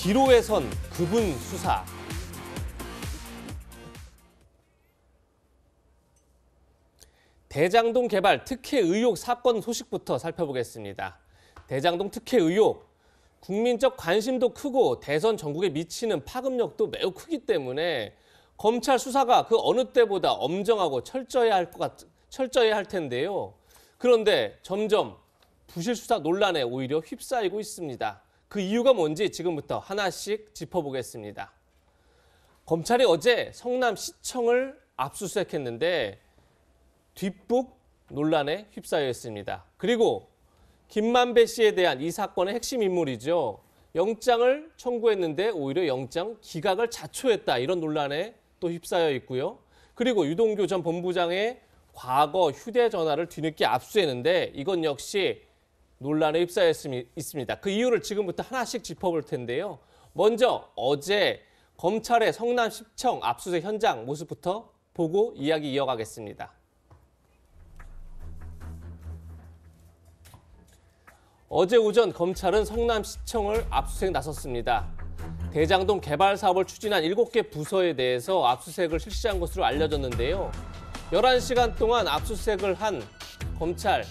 기로에 선 그분 수사. 대장동 개발 특혜 의혹 사건 소식부터 살펴보겠습니다. 대장동 특혜 의혹, 국민적 관심도 크고 대선 전국에 미치는 파급력도 매우 크기 때문에 검찰 수사가 그 어느 때보다 엄정하고 철저해야 할 텐데요. 그런데 점점 부실 수사 논란에 오히려 휩싸이고 있습니다. 그 이유가 뭔지 지금부터 하나씩 짚어보겠습니다. 검찰이 어제 성남시청을 압수수색했는데 뒷북 논란에 휩싸여 있습니다. 그리고 김만배 씨에 대한 이 사건의 핵심 인물이죠. 영장을 청구했는데 오히려 영장 기각을 자초했다. 이런 논란에 또 휩싸여 있고요. 그리고 유동규 전 본부장의 과거 휴대전화를 뒤늦게 압수했는데 이건 역시 논란에 휩싸여 있습니다. 그 이유를 지금부터 하나씩 짚어볼 텐데요. 먼저 어제 검찰의 성남시청 압수수색 현장 모습부터 보고 이야기 이어가겠습니다. 어제 오전 검찰은 성남시청을 압수수색 나섰습니다. 대장동 개발 사업을 추진한 7개 부서에 대해서 압수수색을 실시한 것으로 알려졌는데요. 11시간 동안 압수수색을 한 검찰,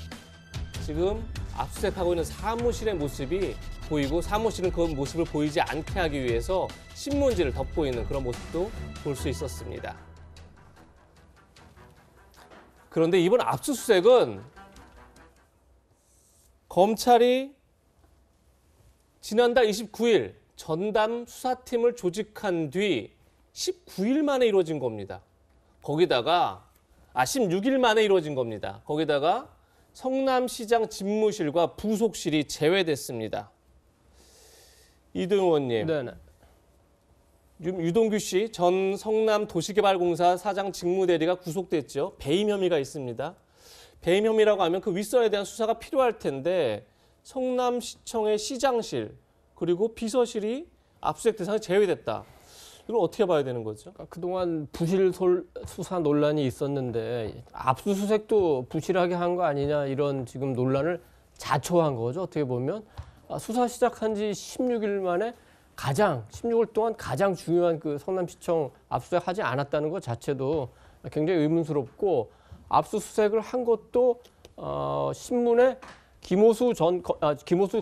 지금 압수수색하고 있는 사무실의 모습이 보이고 사무실은 그 모습을 보이지 않게 하기 위해서 신문지를 덮고 있는 그런 모습도 볼 수 있었습니다. 그런데 이번 압수수색은 검찰이 지난달 29일 전담 수사팀을 조직한 뒤 19일 만에 이루어진 겁니다. 거기다가 16일 만에 이루어진 겁니다. 거기다가 성남시장 집무실과 부속실이 제외됐습니다. 이도영 의원님, 네네. 유동규 씨 전 성남도시개발공사 사장 직무대리가 구속됐죠. 배임 혐의가 있습니다. 배임 혐의라고 하면 그 윗선에 대한 수사가 필요할 텐데 성남시청의 시장실 그리고 비서실이 압수수색 대상에 제외됐다. 이걸 어떻게 봐야 되는 거죠? 그동안 부실 수사 논란이 있었는데 압수수색도 부실하게 한 거 아니냐 이런 지금 논란을 자초한 거죠. 어떻게 보면 수사 시작한 지 16일 만에 16일 동안 가장 중요한 그 성남시청 압수수색하지 않았다는 것 자체도 굉장히 의문스럽고 압수수색을 한 것도 신문에 김호수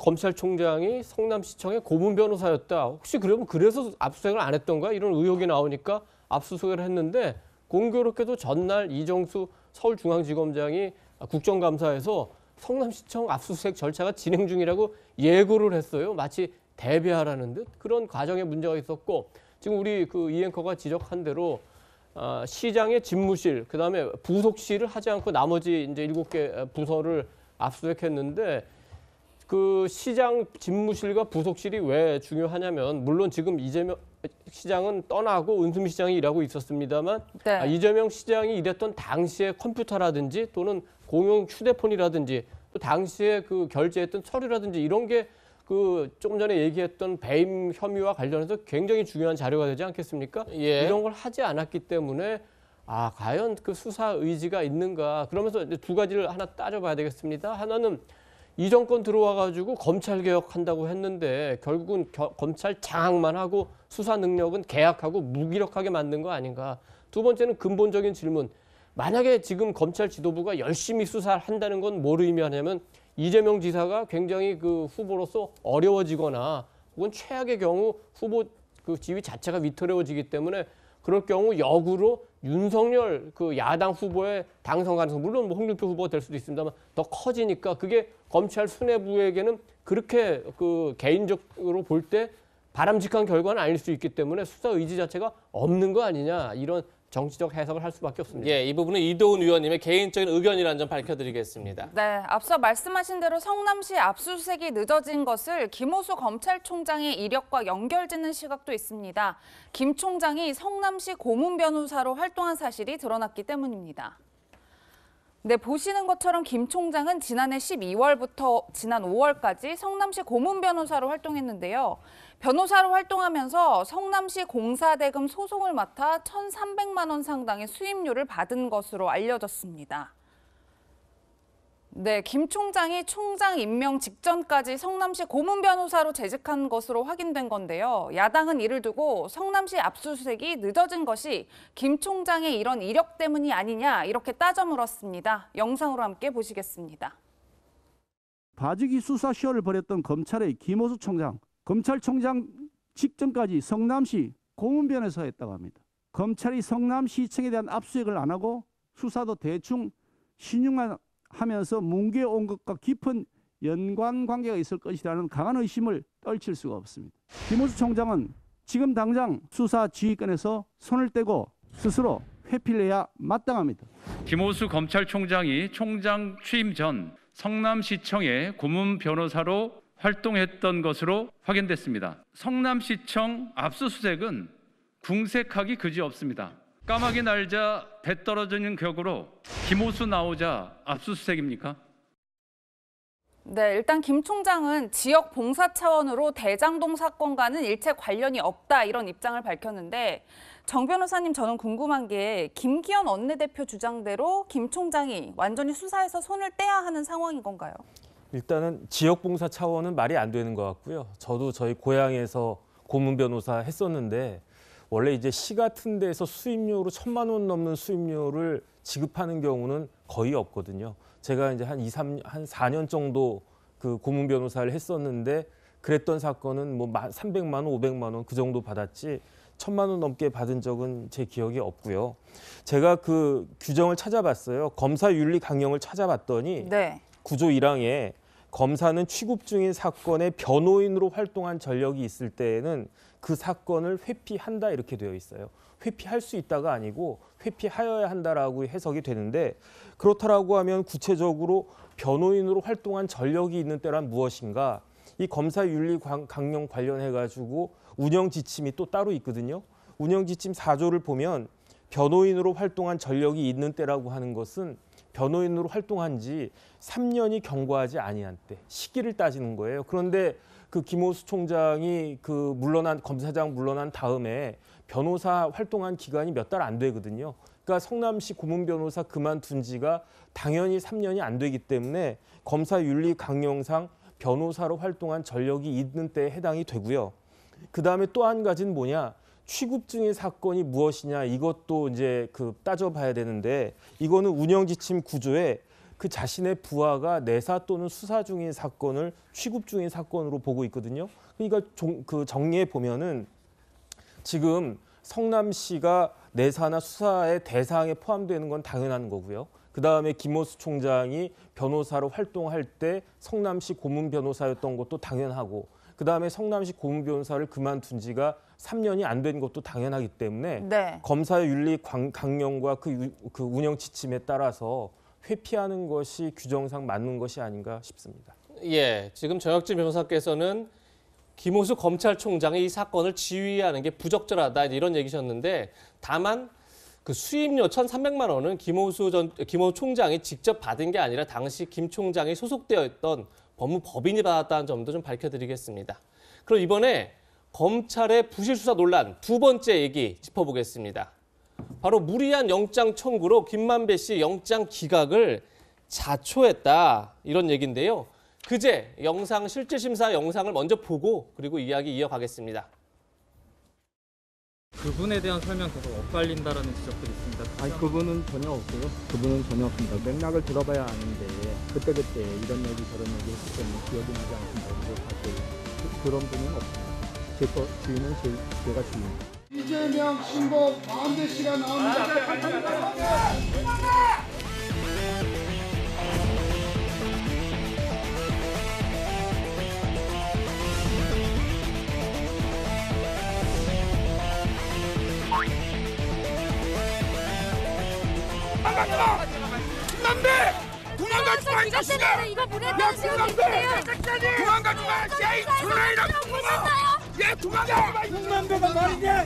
검찰총장이 성남시청의 고문 변호사였다. 혹시 그러면 그래서 압수수색을 안 했던가? 이런 의혹이 나오니까 압수수색을 했는데 공교롭게도 전날 이정수 서울중앙지검장이 국정감사에서 성남시청 압수수색 절차가 진행 중이라고 예고를 했어요. 마치 대비하라는 듯 그런 과정에 문제가 있었고 지금 우리 그 이 앵커가 지적한 대로 시장의 집무실, 그다음에 부속실을 하지 않고 나머지 이제 7개 부서를 압수수색했는데 그 시장 집무실과 부속실이 왜 중요하냐면 물론 지금 이재명 시장은 떠나고 은수미 시장이 일하고 있었습니다만 네. 이재명 시장이 일했던 당시의 컴퓨터라든지 또는 공용 휴대폰이라든지 또 당시에 그 결제했던 서류라든지 이런 게 그 조금 전에 얘기했던 배임 혐의와 관련해서 굉장히 중요한 자료가 되지 않겠습니까? 예. 이런 걸 하지 않았기 때문에 과연 그 수사 의지가 있는가? 그러면서 이제 두 가지를 하나 따져봐야 되겠습니다. 하나는 이 정권 들어와가지고 검찰 개혁한다고 했는데 결국은 검찰 장악만 하고 수사 능력은 계약하고 무기력하게 만든 거 아닌가? 두 번째는 근본적인 질문. 만약에 지금 검찰 지도부가 열심히 수사를 한다는 건 뭘 의미하냐면 이재명 지사가 굉장히 그 후보로서 어려워지거나 혹은 최악의 경우 후보 그 지위 자체가 위태로워지기 때문에 그럴 경우 역으로 윤석열 그 야당 후보의 당선 가능성 물론 뭐 홍준표 후보가 될 수도 있습니다만 더 커지니까 그게 검찰 수뇌부에게는 그렇게 그 개인적으로 볼 때 바람직한 결과는 아닐 수 있기 때문에 수사 의지 자체가 없는 거 아니냐 이런 정치적 해석을 할 수밖에 없습니다. 예, 이 부분은 이도훈 의원님의 개인적인 의견이라는 점 밝혀드리겠습니다. 네, 앞서 말씀하신 대로 성남시 압수수색이 늦어진 것을 김호수 검찰총장의 이력과 연결짓는 시각도 있습니다. 김 총장이 성남시 고문 변호사로 활동한 사실이 드러났기 때문입니다. 네, 보시는 것처럼 김 총장은 지난해 12월부터 지난 5월까지 성남시 고문 변호사로 활동했는데요. 변호사로 활동하면서 성남시 공사대금 소송을 맡아 1,300만 원 상당의 수임료를 받은 것으로 알려졌습니다. 네, 김 총장이 총장 임명 직전까지 성남시 고문 변호사로 재직한 것으로 확인된 건데요. 야당은 이를 두고 성남시 압수수색이 늦어진 것이 김 총장의 이런 이력 때문이 아니냐 이렇게 따져 물었습니다. 영상으로 함께 보시겠습니다. 봐주기 수사 쇼를 벌였던 검찰의 김호수 총장, 검찰총장 직전까지 성남시 고문 변호사였다고 합니다. 검찰이 성남시청에 대한 압수수색을 안 하고 수사도 대충 신용만 하면서 뭉개온 것과 깊은 연관관계가 있을 것이라는 강한 의심을 떨칠 수가 없습니다. 김호수 총장은 지금 당장 수사 지휘권에서 손을 떼고 스스로 회피를 해야 마땅합니다. 김호수 검찰총장이 총장 취임 전 성남시청의 고문 변호사로 활동했던 것으로 확인됐습니다. 성남시청 압수수색은 궁색하기 그지없습니다. 까마귀 날자 배 떨어지는 격으로 김호수 나오자 압수수색입니까? 네, 일단 김 총장은 지역 봉사 차원으로 대장동 사건과는 일체 관련이 없다 이런 입장을 밝혔는데 정 변호사님 저는 궁금한 게 김기현 원내대표 주장대로 김 총장이 완전히 수사에서 손을 떼야 하는 상황인 건가요? 일단은 지역봉사 차원은 말이 안 되는 것 같고요. 저도 저희 고향에서 고문 변호사 했었는데 원래 이제 시 같은 데서 수임료로 1,000만 원 넘는 수임료를 지급하는 경우는 거의 없거든요. 제가 이제 한 4년 정도 그 고문 변호사를 했었는데 그랬던 사건은 뭐 300만 원, 500만 원 그 정도 받았지 1,000만 원 넘게 받은 적은 제 기억이 없고요. 제가 그 규정을 찾아봤어요. 검사 윤리 강령을 찾아봤더니 네. 구조 1항에 검사는 취급 중인 사건의 변호인으로 활동한 전력이 있을 때에는 그 사건을 회피한다 이렇게 되어 있어요. 회피할 수 있다가 아니고 회피하여야 한다라고 해석이 되는데 그렇다라고 하면 구체적으로 변호인으로 활동한 전력이 있는 때란 무엇인가? 이 검사윤리 강령 관련해 가지고 운영 지침이 또 따로 있거든요. 운영 지침 4조를 보면 변호인으로 활동한 전력이 있는 때라고 하는 것은 변호인으로 활동한 지 3년이 경과하지 아니한 때 시기를 따지는 거예요. 그런데 그 김호수 총장이 그 검사장 물러난 다음에 변호사 활동한 기간이 몇 달 안 되거든요. 그러니까 성남시 고문 변호사 그만둔 지가 당연히 3년이 안 되기 때문에 검사 윤리 강령상 변호사로 활동한 전력이 있는 때에 해당이 되고요. 그다음에 또 한 가지는 뭐냐? 취급 중인 사건이 무엇이냐 이것도 이제 그 따져봐야 되는데 이거는 운영 지침 9조에 그 자신의 부하가 내사 또는 수사 중인 사건을 취급 중인 사건으로 보고 있거든요. 그러니까 그 정리해 보면은 지금 성남시가 내사나 수사의 대상에 포함되는 건 당연한 거고요. 그다음에 김호수 총장이 변호사로 활동할 때 성남시 고문 변호사였던 것도 당연하고 그다음에 성남시 고문 변호사를 그만둔 지가 3년이 안 된 것도 당연하기 때문에 네. 검사 윤리 강령과 그 운영 지침에 따라서 회피하는 것이 규정상 맞는 것이 아닌가 싶습니다. 예, 지금 정혁진 변호사께서는 김호수 검찰총장이 이 사건을 지휘하는 게 부적절하다 이런 얘기셨는데 다만 그 수임료 1,300만 원은 김호수 총장이 직접 받은 게 아니라 당시 김 총장이 소속되어 있던 법무법인이 받았다는 점도 좀 밝혀드리겠습니다. 그럼 이번에 검찰의 부실 수사 논란 두 번째 얘기 짚어보겠습니다. 바로 무리한 영장 청구로 김만배 씨 영장 기각을 자초했다 이런 얘기인데요. 그제 영상 실질 심사 영상을 먼저 보고 그리고 이야기 이어가겠습니다. 그분에 대한 설명 계속 엇갈린다라는 지적들이 있습니다. 아니 그분은 전혀 없고요. 그분은 전혀 없습니다. 맥락을 들어봐야 아는데 그때그때 이런 얘기 저런 얘기 했기 때문에 기억이 나지 않습니다. 그래서 사실 그런 분은 없습니다. 제 거 주인은 제가 주인입니다. 이재명 신보 만배 씨가 나옵니다. 김만배! 도망가지 마, 이 자식아! 이거 보냈다는 김만배! 도망가지 마! 야, 이 소라이랑 야, 도망가지 마! 김만배가 말이냐!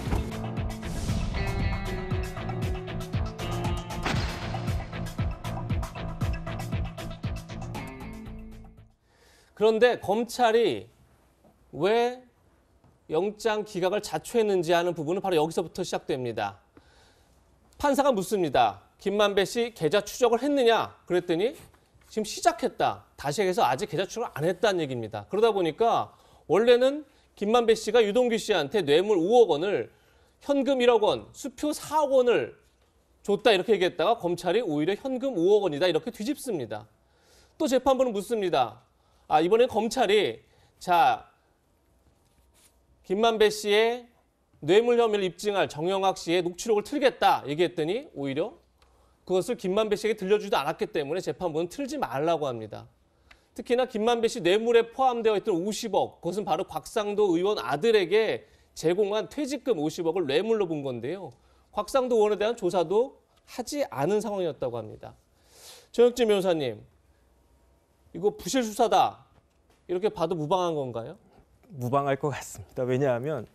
그런데 검찰이 왜 영장 기각을 자초했는지 하는 부분은 바로 여기서부터 시작됩니다. 판사가 묻습니다. 김만배 씨 계좌 추적을 했느냐? 그랬더니 지금 시작했다. 다시 해서 아직 계좌 추적을 안 했다는 얘기입니다. 그러다 보니까 원래는 김만배 씨가 유동규 씨한테 뇌물 5억 원을 현금 1억 원, 수표 4억 원을 줬다 이렇게 얘기했다가 검찰이 오히려 현금 5억 원이다 이렇게 뒤집습니다. 또 재판부는 묻습니다. 이번에 검찰이 자 김만배 씨의 뇌물 혐의를 입증할 정영학 씨의 녹취록을 틀겠다 얘기했더니 오히려 그것을 김만배 씨에게 들려주지도 않았기 때문에 재판부는 틀지 말라고 합니다. 특히나 김만배 씨 뇌물에 포함되어 있던 50억, 그것은 바로 곽상도 의원 아들에게 제공한 퇴직금 50억을 뇌물로 본 건데요. 곽상도 의원에 대한 조사도 하지 않은 상황이었다고 합니다. 정혁진 변호사님, 이거 부실 수사다 이렇게 봐도 무방한 건가요? 무방할 것 같습니다. 왜냐하면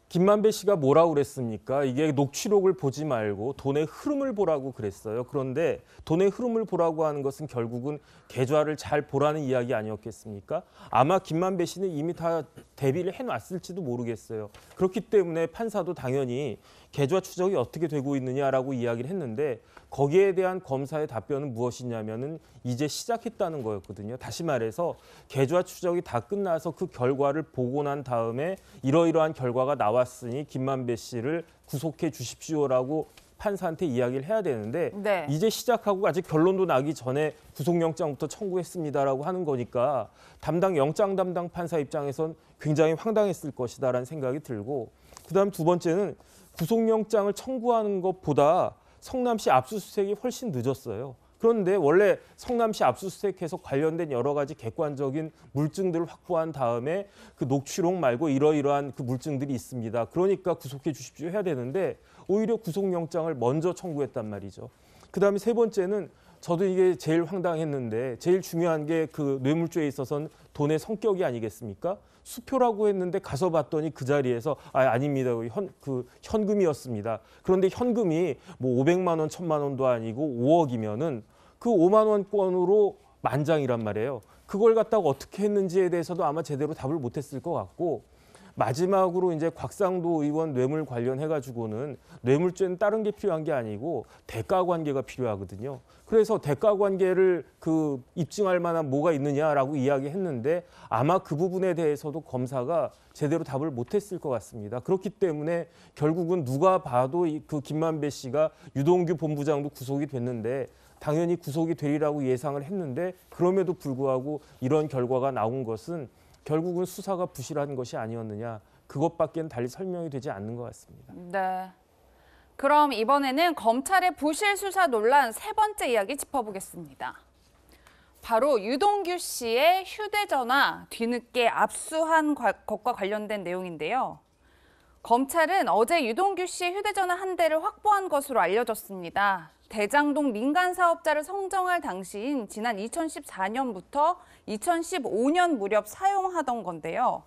김만배 씨가 뭐라고 그랬습니까? 이게 녹취록을 보지 말고 돈의 흐름을 보라고 그랬어요. 그런데 돈의 흐름을 보라고 하는 것은 결국은 계좌를 잘 보라는 이야기 아니었겠습니까? 아마 김만배 씨는 이미 다 대비를 해놨을지도 모르겠어요. 그렇기 때문에 판사도 당연히 계좌 추적이 어떻게 되고 있느냐라고 이야기를 했는데 거기에 대한 검사의 답변은 무엇이냐면은 이제 시작했다는 거였거든요. 다시 말해서 계좌 추적이 다 끝나서 그 결과를 보고 난 다음에 이러이러한 결과가 나왔으니 김만배 씨를 구속해 주십시오라고 판사한테 이야기를 해야 되는데 네. 이제 시작하고 아직 결론도 나기 전에 구속영장부터 청구했습니다라고 하는 거니까 영장 담당 판사 입장에선 굉장히 황당했을 것이다라는 생각이 들고 그다음 두 번째는 구속영장을 청구하는 것보다 성남시 압수수색이 훨씬 늦었어요. 그런데 원래 성남시 압수수색해서 관련된 여러 가지 객관적인 물증들을 확보한 다음에 그 녹취록 말고 이러이러한 그 물증들이 있습니다. 그러니까 구속해 주십시오 해야 되는데 오히려 구속영장을 먼저 청구했단 말이죠. 그다음에 세 번째는 저도 이게 제일 황당했는데 제일 중요한 게 그 뇌물죄에 있어서는 돈의 성격이 아니겠습니까? 수표라고 했는데 가서 봤더니 그 자리에서 아닙니다. 현금이었습니다. 그런데 현금이 뭐 500만 원, 1000만 원도 아니고 5억이면은 그 5만 원권으로 만장이란 말이에요. 그걸 갖다가 어떻게 했는지에 대해서도 아마 제대로 답을 못했을 것 같고 마지막으로 이제 곽상도 의원 뇌물 관련해가지고는 뇌물죄는 다른 게 필요한 게 아니고 대가 관계가 필요하거든요. 그래서 대가 관계를 입증할 만한 뭐가 있느냐라고 이야기했는데 아마 그 부분에 대해서도 검사가 제대로 답을 못했을 것 같습니다. 그렇기 때문에 결국은 누가 봐도 그 김만배 씨가 유동규 본부장도 구속이 됐는데 당연히 구속이 되리라고 예상을 했는데 그럼에도 불구하고 이런 결과가 나온 것은 결국은 수사가 부실한 것이 아니었느냐. 그것밖에는 달리 설명이 되지 않는 것 같습니다. 네. 그럼 이번에는 검찰의 부실 수사 논란 세 번째 이야기 짚어보겠습니다. 바로 유동규 씨의 휴대전화 뒤늦게 압수한 것과 관련된 내용인데요. 검찰은 어제 유동규 씨의 휴대전화 한 대를 확보한 것으로 알려졌습니다. 대장동 민간사업자를 선정할 당시인 지난 2014년부터 2015년 무렵 사용하던 건데요.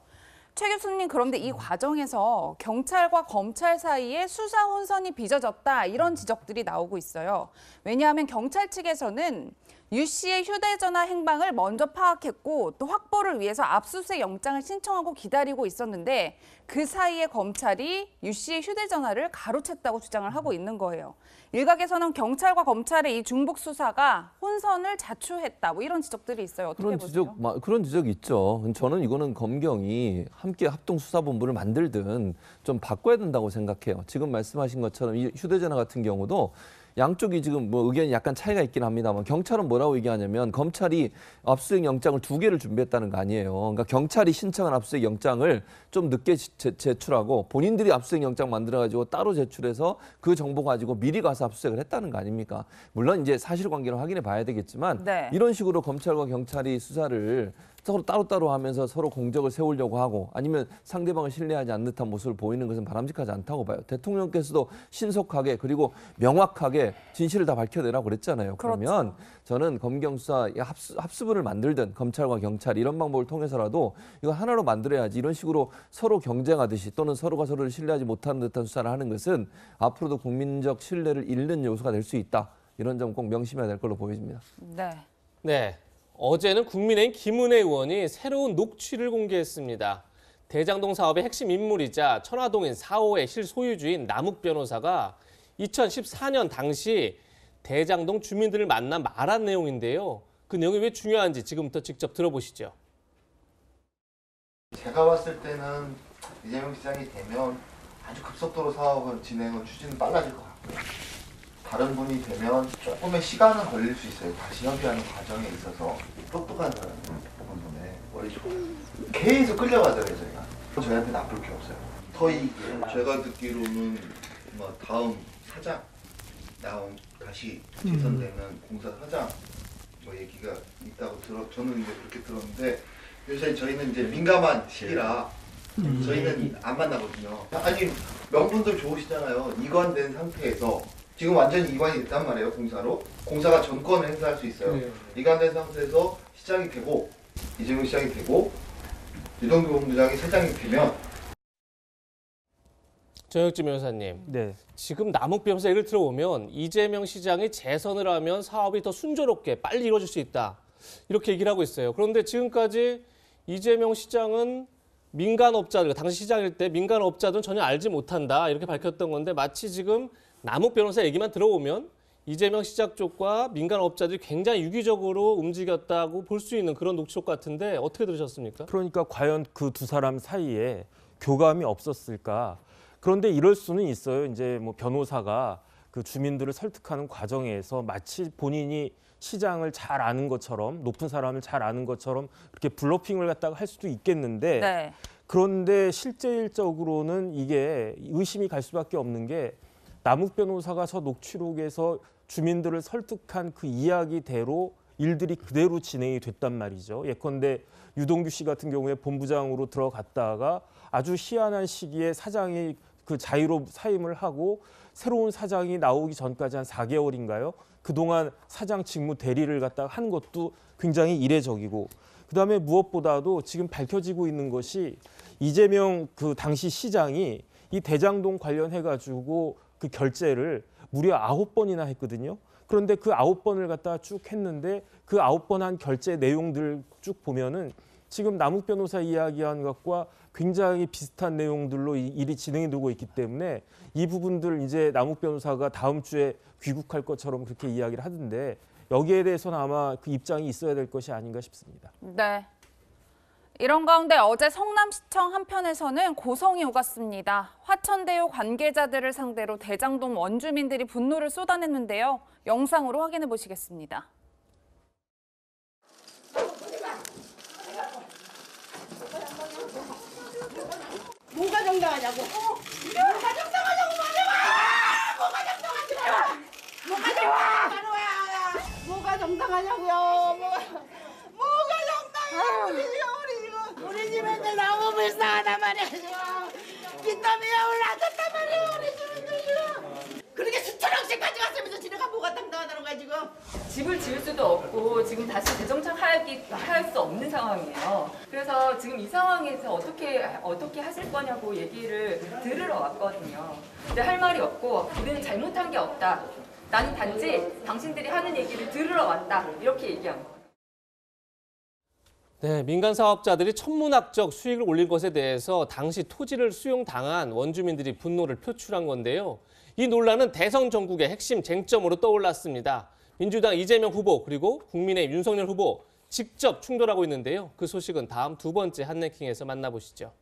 최 교수님, 그런데 이 과정에서 경찰과 검찰 사이에 수사 혼선이 빚어졌다 이런 지적들이 나오고 있어요. 왜냐하면 경찰 측에서는 유 씨의 휴대전화 행방을 먼저 파악했고 또 확보를 위해서 압수수색 영장을 신청하고 기다리고 있었는데 그 사이에 검찰이 유 씨의 휴대전화를 가로챘다고 주장을 하고 있는 거예요. 일각에서는 경찰과 검찰의 이 중복 수사가 혼선을 자초했다 뭐 이런 지적들이 있어요. 어떻게 보세요? 그런 지적이 있죠. 저는 이거는 검경이 함께 합동수사본부를 만들든 좀 바꿔야 된다고 생각해요. 지금 말씀하신 것처럼 이 휴대전화 같은 경우도 양쪽이 지금 뭐 의견이 약간 차이가 있긴 합니다만 경찰은 뭐라고 얘기하냐면 검찰이 압수수색 영장을 2개를 준비했다는 거 아니에요. 그러니까 경찰이 신청한 압수수색 영장을 좀 늦게 제출하고 본인들이 압수수색 영장 만들어가지고 따로 제출해서 그 정보 가지고 미리 가서 압수수색을 했다는 거 아닙니까? 물론 이제 사실관계를 확인해 봐야 되겠지만 네. 이런 식으로 검찰과 경찰이 수사를 서로 따로따로 하면서 서로 공적을 세우려고 하고 아니면 상대방을 신뢰하지 않는 듯한 모습을 보이는 것은 바람직하지 않다고 봐요. 대통령께서도 신속하게 그리고 명확하게 진실을 다 밝혀내라고 그랬잖아요. 그렇죠. 그러면 저는 검경 수사 합수부를 만들든 검찰과 경찰 이런 방법을 통해서라도 이거 하나로 만들어야지 이런 식으로 서로 경쟁하듯이 또는 서로가 서로를 신뢰하지 못하는 듯한 수사를 하는 것은 앞으로도 국민적 신뢰를 잃는 요소가 될 수 있다. 이런 점 꼭 명심해야 될 걸로 보여집니다. 네. 네. 어제는 국민의힘 김은혜 의원이 새로운 녹취를 공개했습니다. 대장동 사업의 핵심 인물이자 천화동인 4호의 실소유주인 남욱 변호사가 2014년 당시 대장동 주민들을 만나 말한 내용인데요. 그 내용이 왜 중요한지 지금부터 직접 들어보시죠. 제가 봤을 때는 이재명 시장이 되면 아주 급속도로 사업을 진행을 추진은 빨라질 것 같고요. 다른 분이 되면 조금의 시간은 걸릴 수 있어요. 다시 협의하는 과정에 있어서 똑똑한 사람이 때문에 원래 좀 계속 끌려가잖아요. 저희가 저희한테 나쁠 게 없어요. 더 이게 제가 듣기로는 다음 사장 다시 재선되는 공사 사장 얘기가 있다고 저는 이제 그렇게 들었는데 요새 저희는 이제 민감한 시기라 저희는 안 만나거든요. 아니 명분들 좋으시잖아요. 이관된 상태에서 지금 완전히 이관이 됐단 말이에요. 공사로. 공사가 전권을 행사할 수 있어요. 이관된 상태에서 시장이 되고 이재명 시장이 되고 유동규 본부장이 사장이 되면 정혁진 변호사님. 네. 지금 남욱 변호사 얘기를 들어보면 이재명 시장이 재선을 하면 사업이 더 순조롭게 빨리 이루어질 수 있다. 이렇게 얘기를 하고 있어요. 그런데 지금까지 이재명 시장은 민간업자들, 당시 시장일 때 민간업자들은 전혀 알지 못한다. 이렇게 밝혔던 건데 마치 지금 남욱 변호사 얘기만 들어보면 이재명 시장 쪽과 민간업자들이 굉장히 유기적으로 움직였다고 볼 수 있는 그런 녹취록 같은데 어떻게 들으셨습니까? 그러니까 과연 그 두 사람 사이에 교감이 없었을까? 그런데 이럴 수는 있어요. 이제 뭐 변호사가 그 주민들을 설득하는 과정에서 마치 본인이 시장을 잘 아는 것처럼 높은 사람을 잘 아는 것처럼 그렇게 블러핑을 갖다가 할 수도 있겠는데 네. 그런데 실질적으로는 이게 의심이 갈 수밖에 없는 게 남욱 변호사가 저 녹취록에서 주민들을 설득한 그 이야기대로 일들이 그대로 진행이 됐단 말이죠. 예컨대 유동규 씨 같은 경우에 본부장으로 들어갔다가 아주 희한한 시기에 사장이 그 자의로 사임을 하고 새로운 사장이 나오기 전까지 한 4개월인가요? 그동안 사장 직무 대리를 갖다가 하는 것도 굉장히 이례적이고 그다음에 무엇보다도 지금 밝혀지고 있는 것이 이재명 그 당시 시장이 이 대장동 관련해가지고 그 결제를 무려 9번이나 했거든요. 그런데 그 9번을 갖다가 쭉 했는데 그 9번 한 결제 내용들 쭉 보면은 지금 남욱 변호사 이야기한 것과 굉장히 비슷한 내용들로 일이 진행이 되고 있기 때문에 이 부분들 이제 남욱 변호사가 다음 주에 귀국할 것처럼 그렇게 이야기를 하던데 여기에 대해서는 아마 그 입장이 있어야 될 것이 아닌가 싶습니다. 네. 이런 가운데 어제 성남시청 한편에서는 고성이 오갔습니다. 화천대유 관계자들을 상대로 대장동 원주민들이 분노를 쏟아냈는데요. 영상으로 확인해 보시겠습니다. 뭐가 정당하냐고? 뭐가 정당하냐고 말해봐! 뭐가 정당하냐고! 뭐가 정당하냐고! 뭐가 정당하냐고요? 뭐가 정당해요? 우리 집에 이제 너무 불쌍하단 말이야 지금. 빚더미가 올라졌단 말이야 우리 집인들 지금. 그렇게 수천억씩 가져갔으면서 지네가 뭐가 당당하다는 거야 지금. 집을 지을 수도 없고 지금 다시 재정착할 수 없는 상황이에요. 그래서 지금 이 상황에서 어떻게 하실 거냐고 얘기를 들으러 왔거든요. 근데 할 말이 없고 우리는 잘못한 게 없다. 나는 단지 당신들이 하는 얘기를 들으러 왔다. 이렇게 얘기한 거예요. 네, 민간 사업자들이 천문학적 수익을 올린 것에 대해서 당시 토지를 수용당한 원주민들이 분노를 표출한 건데요. 이 논란은 대선 전국의 핵심 쟁점으로 떠올랐습니다. 민주당 이재명 후보 그리고 국민의힘 윤석열 후보 직접 충돌하고 있는데요. 그 소식은 다음 두 번째 한랭킹에서 만나보시죠.